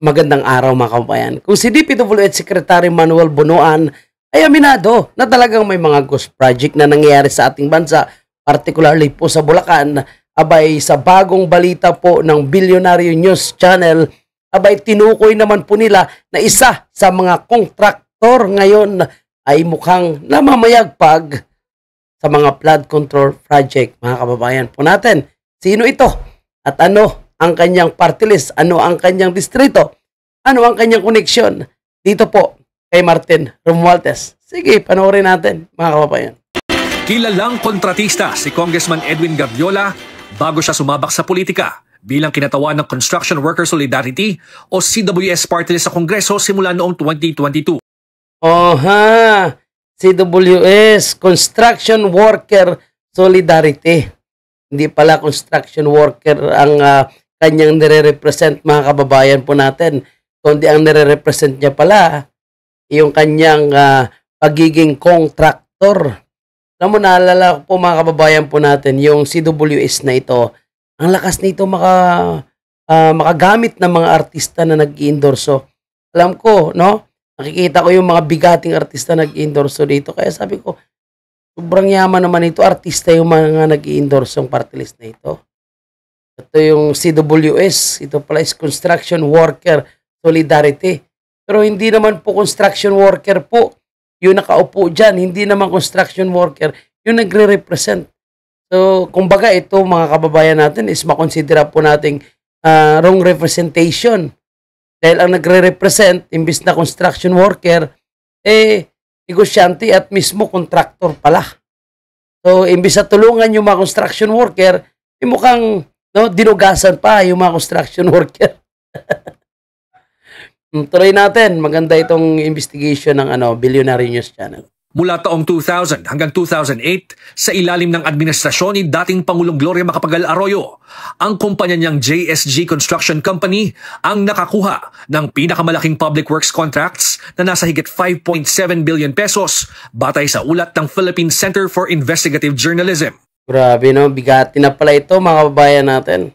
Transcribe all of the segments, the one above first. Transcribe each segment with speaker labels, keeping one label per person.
Speaker 1: Magandang araw mga kababayan. Kung si DPWH Secretary Manuel Bunuan ay aminado na talagang may mga ghost project na nangyayari sa ating bansa, particularly po sa Bulacan, abay sa bagong balita po ng Bilyonaryo News Channel, abay tinukoy naman po nila na isa sa mga kontraktor ngayon ay mukhang namamayagpag sa mga flood control project. Mga kababayan po natin, sino ito at ano ang kanyang party list, ano ang kanyang distrito, ano ang kanyang koneksyon dito po kay Martin Romualdez. Sige, panoorin natin mga kababayan.
Speaker 2: Kilalang kontratista si Congressman Edwin Guardiola bago siya sumabak sa politika bilang kinatawan ng Construction Worker Solidarity o CWS party list sa Kongreso simula noong 2022.
Speaker 1: Oha, CWS, Construction Worker Solidarity. Hindi pala construction worker ang kanyang nire-represent mga kababayan po natin, kundi ang nire-represent niya pala yung kanyang pagiging contractor. Alam mo, naalala ko po mga kababayan po natin, yung CWS na ito, ang lakas nito makagamit ng mga artista na nag-endorso. Alam ko, no? Nakikita ko yung mga bigating artista nag-endorso dito. Kaya sabi ko, sobrang yaman naman ito. Artista yung mga nag-endorso yung party list na ito. Ito yung CWS. Ito pala is Construction Worker Solidarity. Pero hindi naman po construction worker po yung nakaupo dyan. Hindi naman construction worker yung nagre-represent. So, kumbaga ito mga kababayan natin is makonsidera po nating wrong representation. Dahil ang nagre-represent, imbis na construction worker, negosyante at mismo contractor pala. So, imbis na tulungan yung mga construction worker, mukhang dinugasan pa yung mga construction worker. Tuloy natin. Maganda itong investigation ng Bilyonaryo News Channel.
Speaker 2: Mula taong 2000 hanggang 2008, sa ilalim ng administrasyon ni dating Pangulong Gloria Macapagal Arroyo, ang kumpanya niyang JSG Construction Company ang nakakuha ng pinakamalaking public works contracts na nasa higit 5.7 billion pesos batay sa ulat ng Philippine Center for Investigative Journalism.
Speaker 1: Grabe no, bigati na pala ito mga kababayan natin.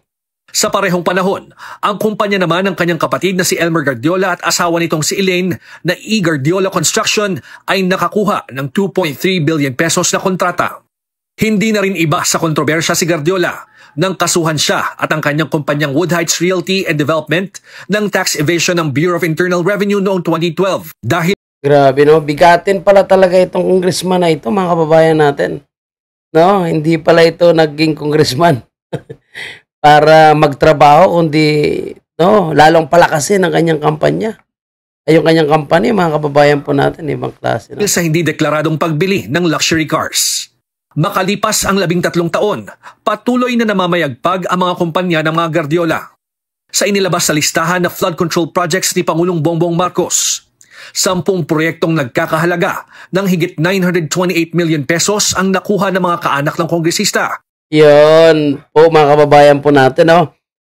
Speaker 2: Sa parehong panahon, ang kumpanya naman ng kanyang kapatid na si Elmer Guardiola at asawa nitong si Elaine na E. Guardiola Construction ay nakakuha ng 2.3 billion pesos na kontrata. Hindi na rin iba sa kontrobersya si Guardiola nang kasuhan siya at ang kanyang kumpanyang Wood Heights Realty and Development ng tax evasion ng Bureau of Internal Revenue noong 2012. Dahil
Speaker 1: grabe no, bigatin pala talaga itong congressman na ito mga kababayan natin. No, hindi pala ito naging congressman para magtrabaho, kundi lalong palakasin ang kanyang kampanya. Ay yung kanyang kampanya, mga kababayan po natin, ibang klase. No?
Speaker 2: Sa hindi deklaradong pagbili ng luxury cars. Makalipas ang 13 taon, patuloy na namamayagpag ang mga kumpanya ng mga Guardiola. Sa inilabas sa listahan na flood control projects ni Pangulong Bongbong Marcos, 10 proyektong nagkakahalaga ng higit 928 million pesos ang nakuha ng mga kaanak ng kongresista.
Speaker 1: Yun po mga kababayan po natin.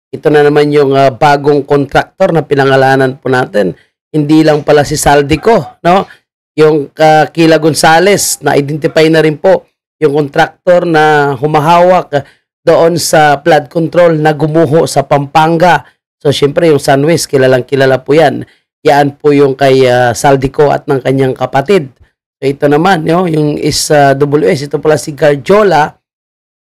Speaker 1: Ito na naman yung bagong contractor na pinangalanan po natin. Hindi lang pala si Saldico, no? Yung Kila Gonzales, na-identify na rin po yung contractor na humahawak doon sa flood control na gumuho sa Pampanga. So, syempre yung Sunwest, kilalang kilala po yan. Yan po yung kay Saldico at ng kanyang kapatid. So, ito naman, yung WS, ito pala si Guardiola.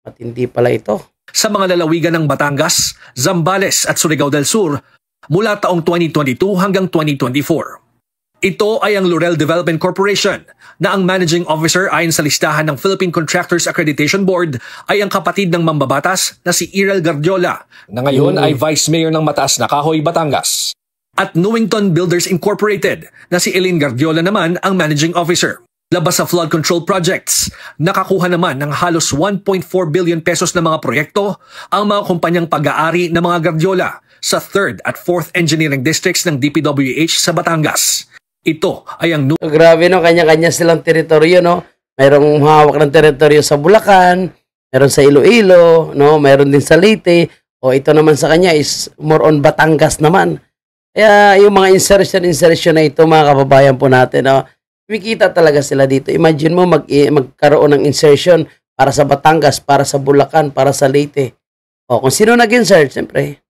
Speaker 1: At hindi pala ito.
Speaker 2: Sa mga lalawigan ng Batangas, Zambales at Surigao del Sur mula taong 2022 hanggang 2024. Ito ay ang Laurel Development Corporation na ang managing officer ayon sa listahan ng Philippine Contractors Accreditation Board ay ang kapatid ng mambabatas na si Irel Guardiola na ngayon ay Vice Mayor ng Mataas na Kahoy, Batangas. At Newington Builders Incorporated na si Elaine Guardiola naman ang managing officer. Labas sa flood control projects, nakakuha naman ng halos 1.4 billion pesos na mga proyekto ang mga kumpanyang pag-aari ng mga Guardiola sa 3rd at 4th Engineering Districts ng DPWH sa Batangas. Ito ay ang
Speaker 1: grabe no, kanya-kanya silang teritoryo, no? Mayroong hawak ng teritoryo sa Bulacan, meron sa Iloilo, no? Meron din sa Leyte, o ito naman sa kanya is more on Batangas naman. Kaya yung mga insertion na ito mga kababayan po natin, no? Kumikita talaga sila dito. Imagine mo magkaroon ng insertion para sa Batangas, para sa Bulacan, para sa Leyte. O kung sino nag-insert, siyempre,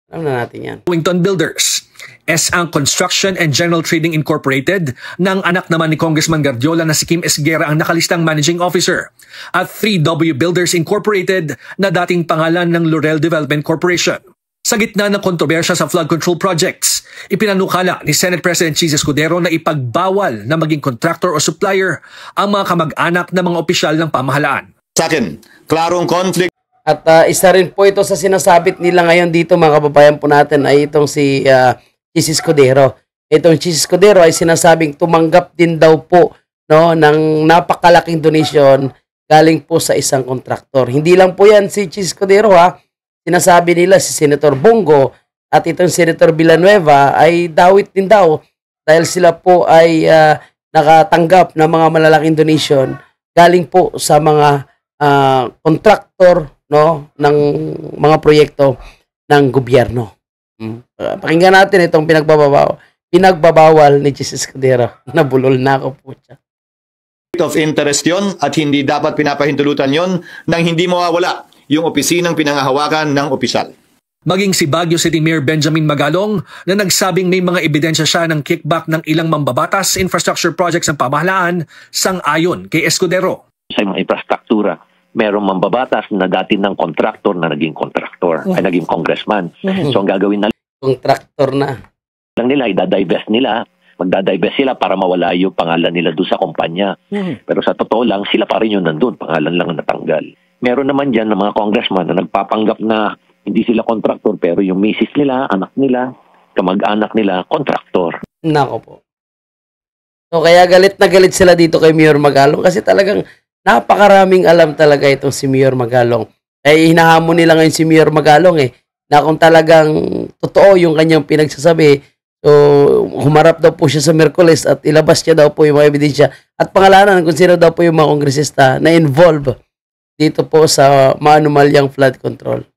Speaker 1: Alam na natin yan.
Speaker 2: Wington Builders, S-Ang Construction and General Trading Incorporated, ng anak naman ni Congressman Guardiola na si Kim Esguerra ang nakalistang managing officer, at 3W Builders Incorporated na dating pangalan ng Laurel Development Corporation. Sa gitna ng kontrobersya sa flood control projects, ipinanukala ni Senate President Chis Escudero na ipagbawal na maging contractor o supplier ang mga kamag-anak ng mga opisyal ng pamahalaan.
Speaker 3: Sa akin, klarong conflict.
Speaker 1: At isa rin po ito sa sinasabit nila ngayon dito mga kababayan po natin ay itong si Chis Escudero. Itong Chis Escudero ay sinasabing tumanggap din daw po, no, ng napakalaking donation galing po sa isang kontraktor. Hindi lang po yan si Chis Escudero ha. Sinasabi nila si Senator Bongo at itong Senator Villanueva ay dawit din daw dahil sila po ay nakatanggap ng mga malalaking donation galing po sa mga kontraktor, no, ng mga proyekto ng gobyerno. Pakinggan natin itong pinagbabawal ni Chis Escudero. Nabulol na ako po siya.
Speaker 3: of interest yon at hindi dapat pinapahintulutan yon nang hindi mawawala yung opisinang pinangahawakan ng opisyal.
Speaker 2: Maging si Baguio City Mayor Benjamin Magalong na nagsabing may mga ebidensya siya ng kickback ng ilang mambabatas infrastructure projects ng pamahalaan sang-ayon kay Escudero.
Speaker 4: Sa mga infrastruktura, merong mambabatas na dati ng kontraktor na naging kontraktor, ay naging congressman. So ang gagawin na
Speaker 1: Kontraktor na.
Speaker 4: lang nila, idadivest nila, magdadivest sila para mawala yung pangalan nila doon sa kumpanya. Pero sa totoo lang, sila pa rin yung nandun, pangalan lang ang natanggal. Meron naman dyan ng mga congressman na nagpapanggap na hindi sila kontraktor, pero yung misis nila, anak nila, kamag-anak nila, kontraktor.
Speaker 1: Nako po. So kaya galit na galit sila dito kay Mayor Magalong kasi talagang napakaraming alam talaga itong si Mayor Magalong. Eh hinahamon nila ngayon si Mayor Magalong na kung talagang totoo yung kanyang pinagsasabi, so humarap daw po siya sa Miyerkules at ilabas niya daw po yung mga ebidensya at pangalanan kung sino daw po yung mga kongresista na involved dito po sa maanumalyang flood control.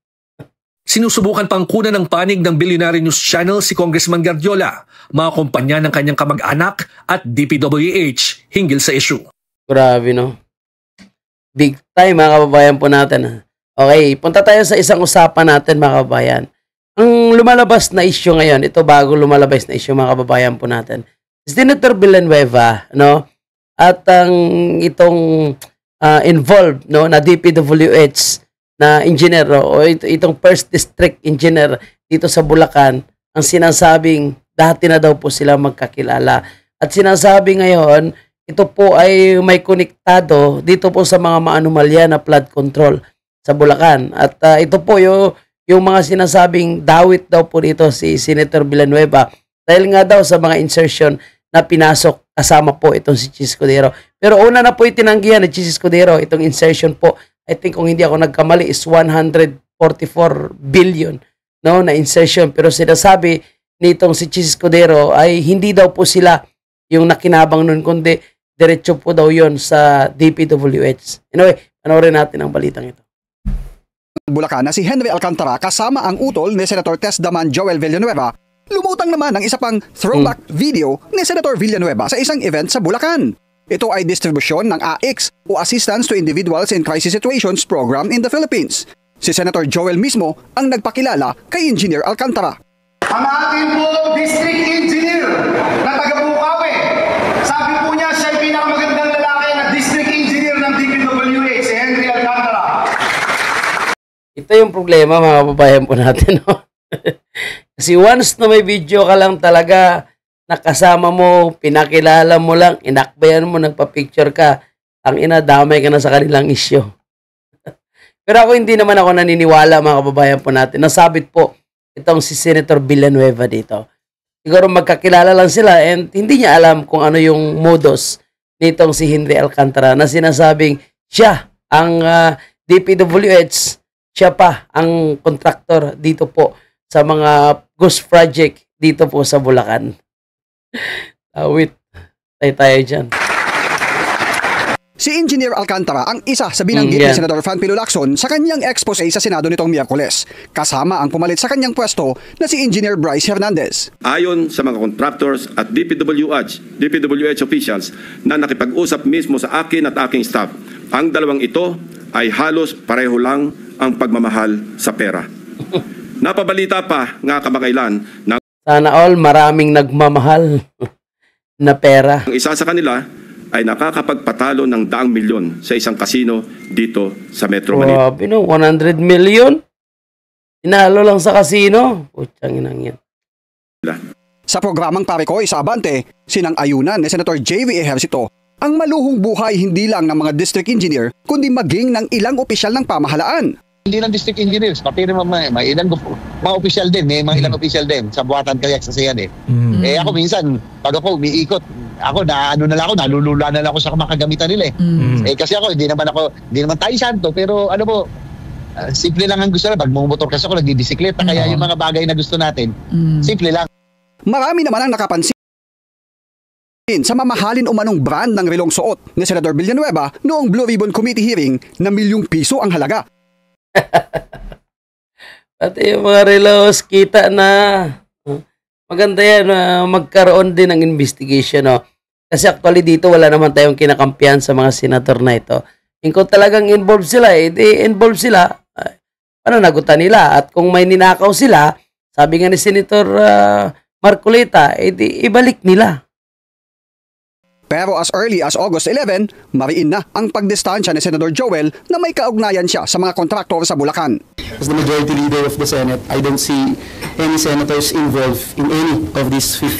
Speaker 2: Sinusubukan pang kunan ng panig ng Billionaire News Channel si Congressman Guardiola, mga kumpanya ng kanyang kamag-anak at DPWH hinggil sa issue.
Speaker 1: Grabe no. Big time mga kababayan po natin. Okay, punta tayo sa isang usapan natin mga kababayan. Ang lumalabas na issue ngayon, ito bago lumalabas na issue mga kababayan po natin. Senator Villanueva, no? At ang itong involved, no, na DPWH na engineer o itong first district engineer dito sa Bulacan, ang sinasabing dati na daw po sila magkakilala. At sinasabi ngayon, ito po ay may konektado dito po sa mga maanumalya na flood control sa Bulacan. At ito po yung mga sinasabing dawit daw po dito si Senator Villanueva dahil nga daw sa mga insertion na pinasok kasama po itong si Chis Escudero. Pero una na po itinanggihan ni Chis Escudero itong insertion po. I think kung hindi ako nagkamali is 144 billion, no, na insertion. Pero sinasabi nitong si Chis Escudero ay hindi daw po sila yung nakinabang nun, kundi diretso po daw yon sa DPWH. Anyway, panoorin natin ang balitang ito.
Speaker 5: Bulacan na si Henry Alcantara kasama ang utol ni Senator Tesdaman Joel Villanueva, lumutang naman ang isa pang throwback video ni Senator Villanueva sa isang event sa Bulacan. Ito ay distribusyon ng AICS o Assistance to Individuals in Crisis Situations program in the Philippines. Si Senator Joel mismo ang nagpakilala kay Engineer Alcantara.
Speaker 6: Ang ating po district engineer na taga-Bukawi, sabi po niya siya ay pinakamagandang lalaki na district engineer ng DPWH, si Henry Alcantara.
Speaker 1: Ito yung problema mga kababayan po natin. No? Kasi once na may video ka lang talaga, nakasama mo, pinakilala mo lang, inakbayan mo, nagpa-picture ka, ang damay ka na sa kanilang issue. Pero ako hindi naman ako naniniwala mga kababayan po natin. Nasabit po itong si Senator Villanueva dito. Siguro magkakilala lang sila and hindi niya alam kung ano yung modus nitong si Henry Alcantara na sinasabing siya ang DPWH, siya pa ang kontraktor dito po sa mga ghost project dito po sa Bulacan. Wait, tayo dyan.
Speaker 5: Si Engineer Alcantara ang isa sa binanggit ni Senator Fanpilo Lacson sa kanyang expose sa Senado nitong Miyerkules. Kasama ang pumalit sa kanyang pwesto na si Engineer Bryce Hernandez.
Speaker 7: Ayon sa mga contractors at DPWH officials na nakipag-usap mismo sa akin at aking staff, ang dalawang ito ay halos pareho lang ang pagmamahal sa pera. Napabalita pa nga kamakailan na
Speaker 1: Sana all maraming nagmamahal na pera.
Speaker 7: ang isa sa kanila ay nakakapagpatalo ng daang milyon sa isang kasino dito sa Metro Manila.
Speaker 1: Grabe no, 100 million? Inalo lang sa kasino? Putsang inang yan.
Speaker 5: Sa programang Parekoy sa Abante, sinang-ayunan ni Senator J.V. Ejercito ang maluhong buhay hindi lang ng mga district engineer kundi maging ng ilang opisyal ng pamahalaan.
Speaker 8: Hindi lang district engineers, pati rin may ilang mga official din, may mga ilang official din sa buhatan kayak sa siyan eh. Eh ako minsan, pag ako umiikot, ako nalulula na lang ako sa makagamitan nila eh. Eh kasi ako, hindi naman tayo santo, pero ano po, simple lang ang gusto na. Pag motor kasi ako, nagdidisikleta, kaya yung mga bagay na gusto natin, simple lang.
Speaker 5: Marami naman ang nakapansin sa mamahalin umanong brand ng relong suot ni Senador Villanueva noong Blue Ribbon Committee hearing na ₱1,000,000 ang halaga.
Speaker 1: Pati yung mga relos, kita na. Maganda yan, magkaroon din ng investigation. No? Kasi actually dito wala naman tayong kinakampihan sa mga senator na ito. Kung talagang involved sila, involved sila, pananagutan nila. At kung may ninakaw sila, sabi nga ni Senator Marcolita, ibalik nila.
Speaker 5: Pero as early as August 11, mariin na ang pagdistansya ni Senador Joel na may kaugnayan siya sa mga kontraktor sa Bulacan.
Speaker 9: As the majority leader of the Senate, I don't see any senators involved in any of these 15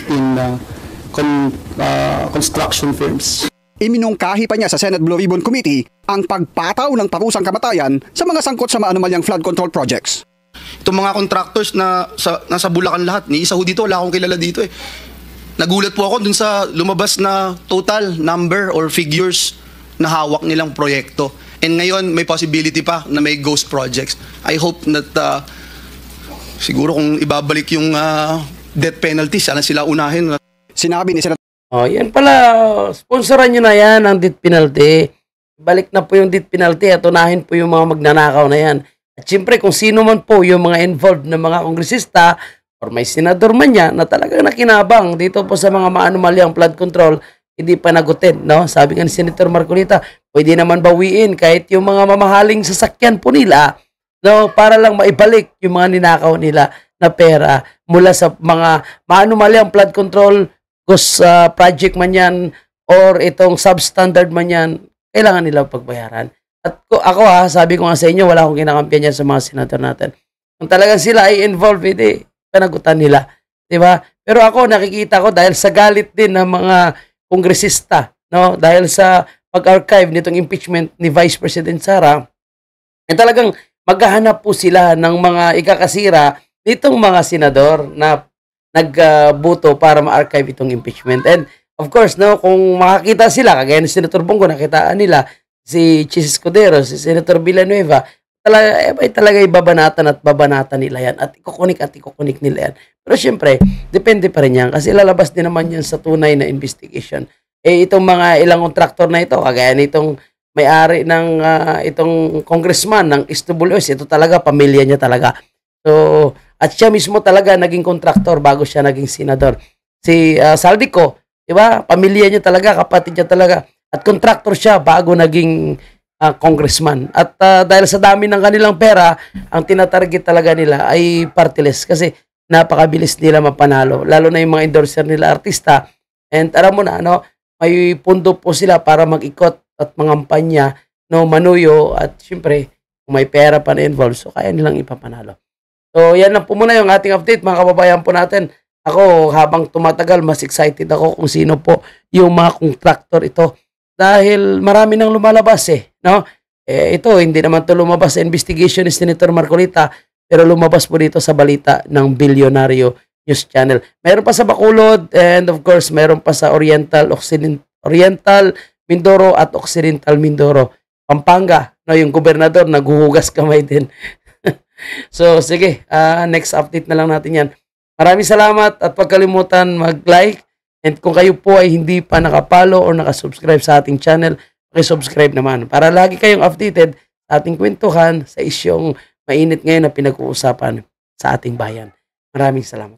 Speaker 9: construction firms.
Speaker 5: Iminungkahi pa niya sa Senate Blue Ribbon Committee ang pagpataw ng parusang kamatayan sa mga sangkot sa maanumalyang flood control projects.
Speaker 9: Itong mga contractors na nasa Bulacan lahat, ni isa ho dito, wala akong kilala dito eh. Nagulat po ako dun sa lumabas na total number or figures na hawak nilang proyekto. And ngayon, may possibility pa na may ghost projects. I hope that siguro kung ibabalik yung death penalty, sana sila unahin.
Speaker 5: Sinabi ni Senator
Speaker 1: Yan pala, sponsoran nyo na yan ang death penalty. Balik na po yung death penalty at unahin po yung mga magnanakaw na yan. At siyempre, kung sino man po yung mga involved na mga kongresista or may senador man niya na talagang nakinabang dito po sa mga maanumalyang flood control, hindi pa nagutin, no? Sabi nga ni Senator Marcolita, pwede naman bawiin kahit yung mga mamahaling sasakyan po nila, no? Para lang maibalik yung mga ninakaw nila na pera mula sa mga maanumalyang flood control, ghost project man yan, or itong substandard man yan, kailangan nila pagbayaran. At ako sabi ko nga sa inyo, wala akong kinakampihan yan sa mga senador natin. Kung talagang sila ay involved, panagutan nila, di ba? Pero ako nakikita ko dahil sa galit din ng mga kongresista, no? Dahil sa pag-archive nitong impeachment ni Vice President Sara, talagang maghahanap po sila ng mga ikakasira nitong mga senador na nagbuto para ma-archive itong impeachment. And of course, no, kung makakita sila, kagaya ni Senator Bongo, nakitaan nila si Chis Escudero, si Senator Villanueva, talaga ibabanatan at babanatan nila yan at ikukunik nila yan. Pero syempre, depende pa rin yan kasi lalabas din naman yan sa tunay na investigation. Itong mga ilang kontraktor na ito, kagaya nitong may-ari ng itong congressman ng SWS, ito talaga, pamilya niya talaga. So, at siya mismo talaga naging kontraktor bago siya naging senador. Si Saldico, di ba? Pamilya niya talaga, kapatid niya talaga. At kontraktor siya bago naging congressman. At dahil sa dami ng kanilang pera, ang tinatarget talaga nila ay party list kasi napakabilis nila mapanalo. Lalo na yung mga endorser nila artista. And alam mo na, no, may pundo po sila para mag-ikot at mangampanya, no, manuyo at syempre, kung may pera pa na involved, so kaya nilang ipapanalo. So yan lang po muna yung ating update, mga kababayan po natin. Ako, habang tumatagal, mas excited ako kung sino po yung mga contractor ito. Dahil marami nang lumalabas no? Ito, hindi naman to lumabas sa investigation ni Senator Marcolita, pero lumabas po dito sa balita ng Bilyonaryo News Channel. Meron pa sa Bacolod, and of course, meron pa sa Oriental, Mindoro at Occidental Mindoro. Pampanga, no, yung gobernador, naghuhugas kamay din. So, sige, next update na lang natin yan. Maraming salamat at huwag kalimutan mag-like. And kung kayo po ay hindi pa nakapalo o nakasubscribe sa ating channel, pakisubscribe naman para lagi kayong updated sa ating kwentuhan sa isyong mainit ngayon na pinag-uusapan sa ating bayan. Maraming salamat.